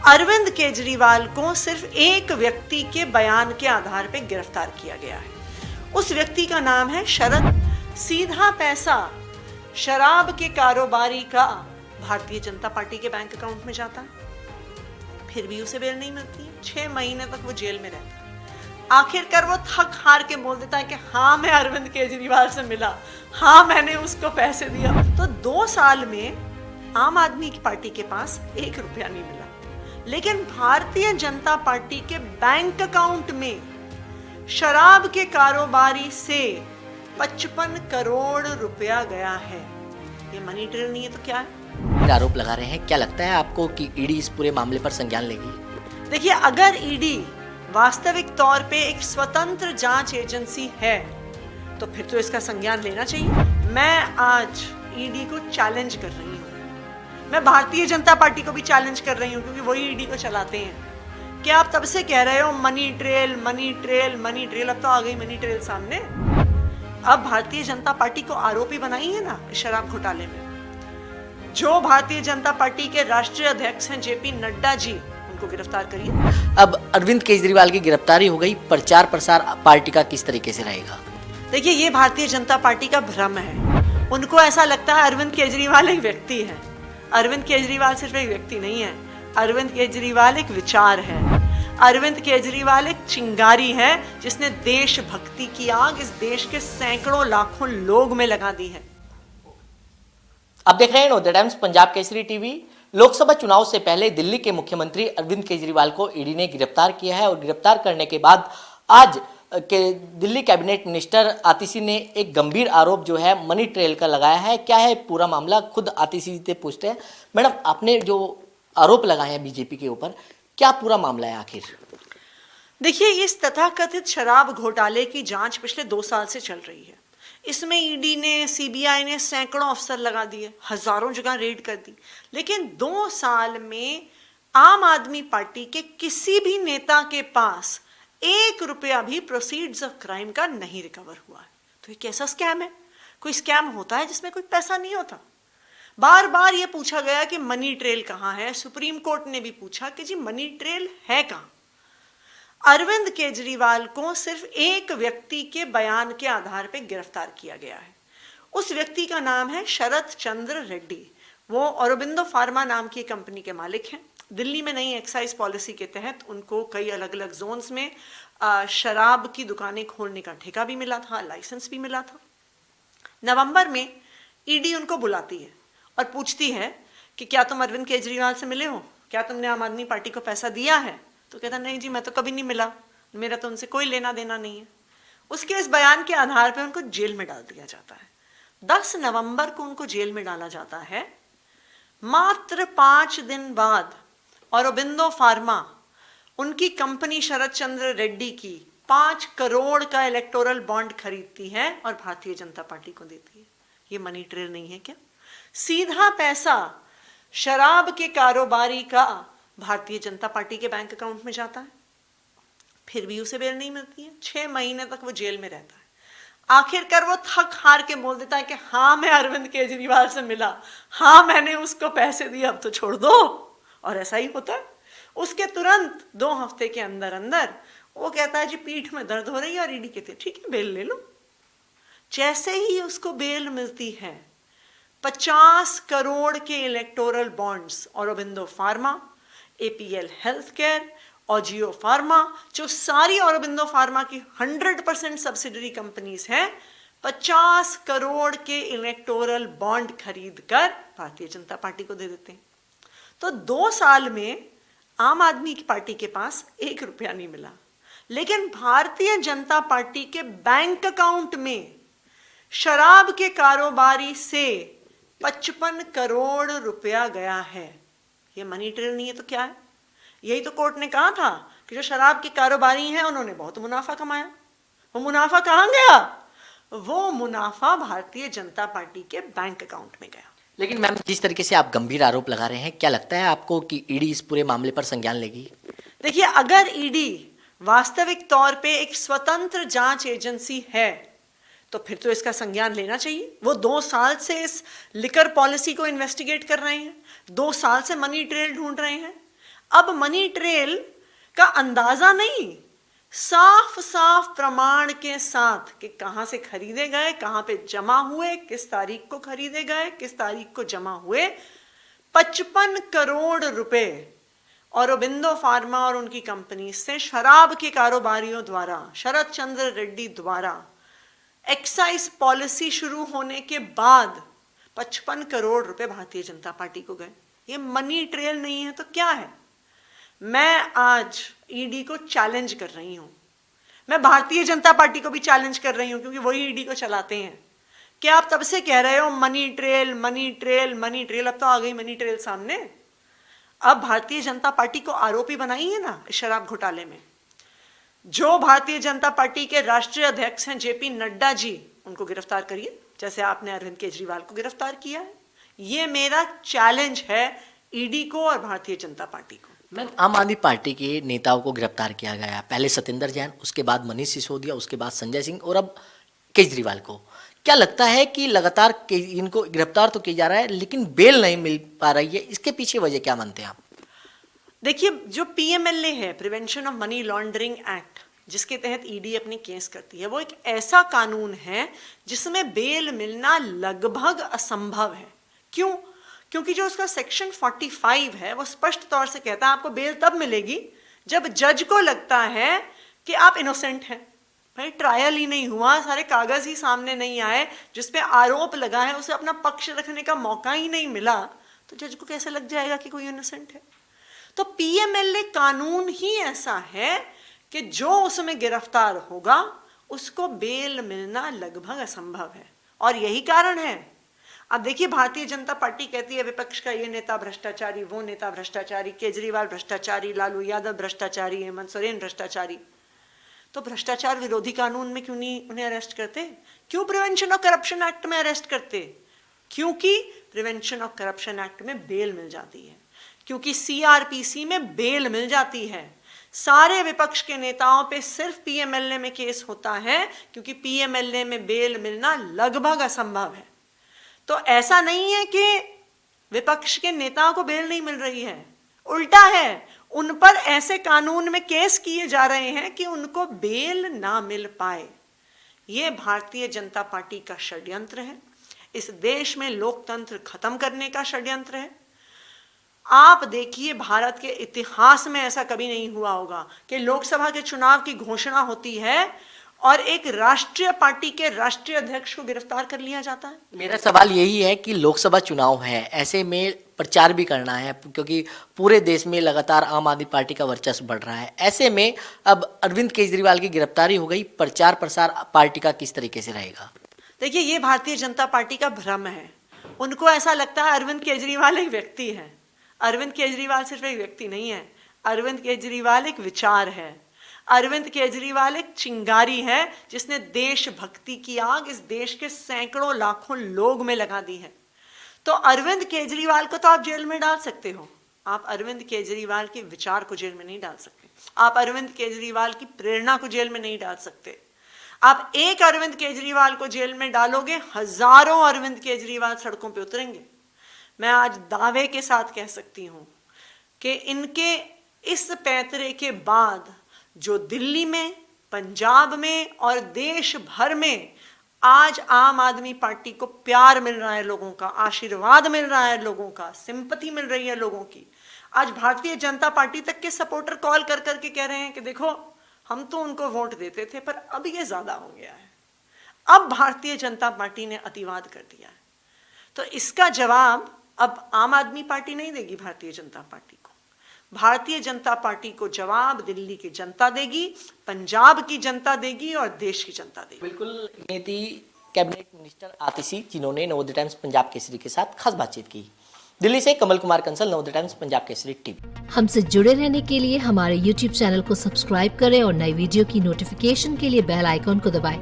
अरविंद केजरीवाल को सिर्फ एक व्यक्ति के बयान के आधार पर गिरफ्तार किया गया है। उस व्यक्ति का नाम है शरद। सीधा पैसा शराब के कारोबारी का भारतीय जनता पार्टी के बैंक अकाउंट में जाता है, फिर भी उसे बेल नहीं मिलती है। 6 महीने तक वो जेल में रहता है। आखिरकार वो थक हार के बोल देता है कि हाँ मैं अरविंद केजरीवाल से मिला, हाँ मैंने उसको पैसे दिया। तो 2 साल में आम आदमी की पार्टी के पास 1 रुपया नहीं मिला, लेकिन भारतीय जनता पार्टी के बैंक अकाउंट में शराब के कारोबारी से 55 करोड़ रुपया गया है। ये मनी ट्रेल नहीं है तो क्या है? आरोप लगा रहे हैं, क्या लगता है आपको कि ईडी इस पूरे मामले पर संज्ञान लेगी? देखिए, अगर ईडी वास्तविक तौर पे एक स्वतंत्र जांच एजेंसी है तो फिर तो इसका संज्ञान लेना चाहिए। मैं आज ईडी को चैलेंज कर रही हूँ, मैं भारतीय जनता पार्टी को भी चैलेंज कर रही हूँ, क्योंकि वही ईडी को चलाते हैं। क्या आप तब से कह रहे हो money trail money trail money trail, अब तो आ गई मनी ट्रेल सामने। अब भारतीय जनता पार्टी को आरोपी बनाई है ना शराब घोटाले में। जो भारतीय जनता पार्टी के राष्ट्रीय अध्यक्ष हैं जेपी नड्डा जी, उनको गिरफ्तार करिए। अब अरविंद केजरीवाल की गिरफ्तारी हो गई, प्रचार प्रसार पार्टी का किस तरीके से रहेगा? देखिए, ये भारतीय जनता पार्टी का भ्रम है। उनको ऐसा लगता है अरविंद केजरीवाल एक व्यक्ति है। अरविंद केजरीवाल सिर्फ एक व्यक्ति नहीं है, अरविंद केजरीवाल एक विचार है। अरविंद केजरीवाल एक चिंगारी है जिसने देशभक्ति की आग इस देश के सैकड़ों लाखों लोग में लगा दी है। आप देख रहे हैं the times Punjab Kesari TV. Lok Sabha चुनाव से पहले दिल्ली के मुख्यमंत्री अरविंद केजरीवाल को ईडी ने गिरफ्तार किया है और गिरफ्तार करने के बाद आज के दिल्ली कैबिनेट मिनिस्टर आतिशी ने एक गंभीर आरोप जो है मनी ट्रेल का लगाया है। क्या है पूरा मामला, खुद आतिशी से पूछते हैं। मैडम, आपने जो आरोप लगाए हैं बीजेपी के ऊपर, क्या पूरा मामला है आखिर? देखिए, इस तथाकथित शराब घोटाले की जांच पिछले 2 साल से चल रही है। इसमें ईडी ने, सीबीआई ने सैकड़ों अफसर लगा दिए, हजारों जगह रेड कर दी, लेकिन 2 साल में आम आदमी पार्टी के किसी भी नेता के पास 1 रुपया भी प्रोसीड्स ऑफ क्राइम का नहीं रिकवर हुआ है। तो ये कैसा स्कैम है? कोई स्कैम होता है जिसमें कोई पैसा नहीं होता? बार बार ये पूछा गया कि मनी ट्रेल कहाँ है। सुप्रीम कोर्ट ने भी पूछा कि जी मनी ट्रेल है कहाँ। अरविंद केजरीवाल को सिर्फ एक व्यक्ति के बयान के आधार पर गिरफ्तार किया गया है। उस व्यक्ति का नाम है शरद चंद्र रेड्डी। वो औरोबिंदो फार्मा नाम की कंपनी के मालिक हैं। दिल्ली में नई एक्साइज पॉलिसी के तहत उनको कई अलग अलग जोन्स में शराब की दुकानें खोलने का ठेका भी मिला था, लाइसेंस भी मिला था। नवंबर में ईडी उनको बुलाती है और पूछती है कि क्या तुम अरविंद केजरीवाल से मिले हो, क्या तुमने आम आदमी पार्टी को पैसा दिया है? तो कहता नहीं जी, मैं तो कभी नहीं मिला, मेरा तो उनसे कोई लेना देना नहीं है। उसके इस बयान के आधार पर उनको जेल में डाल दिया जाता है। 10 नवंबर को उनको जेल में डाला जाता है। मात्र 5 दिन बाद औरोबिंदो फार्मा उनकी कंपनी शरद चंद्र रेड्डी की 5 करोड़ का इलेक्टोरल बॉन्ड खरीदती है और भारतीय जनता पार्टी को देती है। ये मनी ट्रेल नहीं है क्या? सीधा पैसा शराब के कारोबारी का भारतीय जनता पार्टी के बैंक अकाउंट में जाता है, फिर भी उसे बेल नहीं मिलती है। 6 महीने तक वो जेल में रहता है। आखिरकार वो थक हार के बोल देता है कि हाँ मैं अरविंद केजरीवाल से मिला, हाँ मैंने उसको पैसे दिए, अब तो छोड़ दो। और ऐसा ही होता है। उसके तुरंत 2 हफ्ते के अंदर अंदर वो कहता है जी पीठ में दर्द हो रही है, और ईडी कहते ठीक है बेल ले लो। जैसे ही उसको बेल मिलती है, 50 करोड़ के electoral bonds Aurobindo pharma, APL health care और जियो फार्मा, जो सारी औरोबिंदो फार्मा की 100% सब्सिडरी कंपनीज हैं, 50 करोड़ के इलेक्टोरल बॉन्ड खरीद कर भारतीय जनता पार्टी को दे देते हैं। तो 2 साल में आम आदमी की पार्टी के पास 1 रुपया नहीं मिला, लेकिन भारतीय जनता पार्टी के बैंक अकाउंट में शराब के कारोबारी से 55 करोड़ रुपया गया है। ये मनी ट्रेल नहीं है तो क्या है? यही तो कोर्ट ने कहा था कि जो शराब के कारोबारी हैं उन्होंने बहुत मुनाफा कमाया। वो मुनाफा कहाँ गया? वो मुनाफा भारतीय जनता पार्टी के बैंक अकाउंट में गया। लेकिन मैम, जिस तरीके से आप गंभीर आरोप लगा रहे हैं, क्या लगता है आपको कि ईडी इस पूरे मामले पर संज्ञान लेगी? देखिए, अगर ईडी वास्तविक तौर पे एक स्वतंत्र जांच एजेंसी है तो फिर तो इसका संज्ञान लेना चाहिए। वो 2 साल से इस लिकर पॉलिसी को इन्वेस्टिगेट कर रहे हैं, 2 साल से मनी ट्रेल ढूंढ रहे हैं। अब मनी ट्रेल का अंदाजा नहीं, साफ साफ प्रमाण के साथ कि कहां से खरीदे गए, कहां पे जमा हुए, किस तारीख को खरीदे गए, किस तारीख को जमा हुए, 55 करोड़ रुपए औरोबिंदो फार्मा और उनकी कंपनी से शराब के कारोबारियों द्वारा, शरद चंद्र रेड्डी द्वारा एक्साइज पॉलिसी शुरू होने के बाद 55 करोड़ रुपए भारतीय जनता पार्टी को गए। ये मनी ट्रेल नहीं है तो क्या है? मैं आज ईडी को चैलेंज कर रही हूं, मैं भारतीय जनता पार्टी को भी चैलेंज कर रही हूं, क्योंकि वही ईडी को चलाते हैं। कि आप तब से कह रहे हो money trail money trail money trail, अब तो आ गई मनी ट्रेल सामने। अब भारतीय जनता पार्टी को आरोपी बनाई है ना इस शराब घोटाले में। जो भारतीय जनता पार्टी के राष्ट्रीय अध्यक्ष हैं जेपी नड्डा जी, उनको गिरफ्तार करिए, जैसे आपने अरविंद केजरीवाल को गिरफ्तार किया है। ये मेरा चैलेंज है ईडी को और भारतीय जनता पार्टी को। मैम, आम आदमी पार्टी के नेताओं को गिरफ्तार किया गया, पहले सत्येंद्र जैन, उसके बाद मनीष सिसोदिया, उसके बाद संजय सिंह और अब केजरीवाल को। क्या लगता है कि लगातार इनको गिरफ्तार तो किया जा रहा है लेकिन बेल नहीं मिल पा रही है, इसके पीछे वजह क्या मानते हैं आप? देखिए, जो पीएमएलए है, prevention of money laundering act, जिसके तहत ईडी अपनी केस करती है, वो एक ऐसा कानून है जिसमें बेल मिलना लगभग असंभव है। क्यों? क्योंकि जो उसका सेक्शन 45 है वो स्पष्ट तौर से कहता है आपको बेल तब मिलेगी जब जज को लगता है कि आप इनोसेंट हैं। भाई, ट्रायल ही नहीं हुआ, सारे कागज ही सामने नहीं आए, जिसपे आरोप लगा है उसे अपना पक्ष रखने का मौका ही नहीं मिला, तो जज को कैसे लग जाएगा कि कोई इनोसेंट है? तो पीएमएलए कानून ही ऐसा है कि जो उसमें गिरफ्तार होगा उसको बेल मिलना लगभग असंभव है। और यही कारण है, अब देखिए, भारतीय जनता पार्टी कहती है विपक्ष का ये नेता भ्रष्टाचारी, वो नेता भ्रष्टाचारी, केजरीवाल भ्रष्टाचारी, लालू यादव भ्रष्टाचारी, हेमंत सोरेन भ्रष्टाचारी। तो भ्रष्टाचार विरोधी कानून में क्यों नहीं उन्हें अरेस्ट करते? क्यों प्रिवेंशन ऑफ करप्शन एक्ट में अरेस्ट करते? क्योंकि प्रिवेंशन ऑफ करप्शन एक्ट में बेल मिल जाती है, क्योंकि सीआरपीसी में बेल मिल जाती है। सारे विपक्ष के नेताओं पे सिर्फ पीएमएलए में केस होता है, क्योंकि पीएमएलए में बेल मिलना लगभग असंभव है। तो ऐसा नहीं है कि विपक्ष के नेताओं को बेल नहीं मिल रही है, उल्टा है, उन पर ऐसे कानून में केस किए जा रहे हैं कि उनको बेल ना मिल पाए। ये भारतीय जनता पार्टी का षड्यंत्र है, इस देश में लोकतंत्र खत्म करने का षड्यंत्र है। आप देखिए, भारत के इतिहास में ऐसा कभी नहीं हुआ होगा कि लोकसभा के चुनाव की घोषणा होती है और एक राष्ट्रीय पार्टी के राष्ट्रीय अध्यक्ष को गिरफ्तार कर लिया जाता है। मेरा सवाल यही है कि लोकसभा चुनाव है, ऐसे में प्रचार भी करना है, क्योंकि पूरे देश में लगातार आम आदमी पार्टी का वर्चस्व बढ़ रहा है। ऐसे में अब अरविंद केजरीवाल की गिरफ्तारी हो गई, प्रचार प्रसार पार्टी का किस तरीके से रहेगा? देखिए, ये भारतीय जनता पार्टी का भ्रम है। उनको ऐसा लगता है अरविंद केजरीवाल एक व्यक्ति है। अरविंद केजरीवाल सिर्फ एक व्यक्ति नहीं है, अरविंद केजरीवाल एक विचार है। अरविंद केजरीवाल एक चिंगारी है जिसने देशभक्ति की आग इस देश के सैकड़ों लाखों लोग में लगा दी है। तो अरविंद केजरीवाल को तो आप जेल में डाल सकते हो, आप अरविंद केजरीवाल के विचार को जेल में नहीं डाल सकते, आप अरविंद केजरीवाल की प्रेरणा को जेल में नहीं डाल सकते। आप एक अरविंद केजरीवाल को जेल में डालोगे, हजारों अरविंद केजरीवाल सड़कों पे उतरेंगे। मैं आज दावे के साथ कह सकती हूं कि इनके इस पैंतरे के बाद जो दिल्ली में, पंजाब में और देश भर में आज आम आदमी पार्टी को प्यार मिल रहा है, लोगों का आशीर्वाद मिल रहा है, लोगों का सिंपैथी मिल रही है लोगों की। आज भारतीय जनता पार्टी तक के सपोर्टर कॉल कर करके कह रहे हैं कि देखो, हम तो उनको वोट देते थे पर अब ये ज्यादा हो गया है, अब भारतीय जनता पार्टी ने अतिवाद कर दिया है। तो इसका जवाब अब आम आदमी पार्टी नहीं देगी भारतीय जनता पार्टी को, भारतीय जनता पार्टी को जवाब दिल्ली की जनता देगी, पंजाब की जनता देगी और देश की जनता देगी। बिल्कुल, ये थी कैबिनेट मिनिस्टर आतिशी, जिन्होंने नवोदय टाइम्स पंजाब केसरी के साथ खास बातचीत की। दिल्ली से कमल कुमार कंसल, नवोदय टाइम्स पंजाब केसरी टीवी। हमसे जुड़े रहने के लिए हमारे YouTube चैनल को सब्सक्राइब करें और नई वीडियो की नोटिफिकेशन के लिए बेल आइकॉन को दबाएं।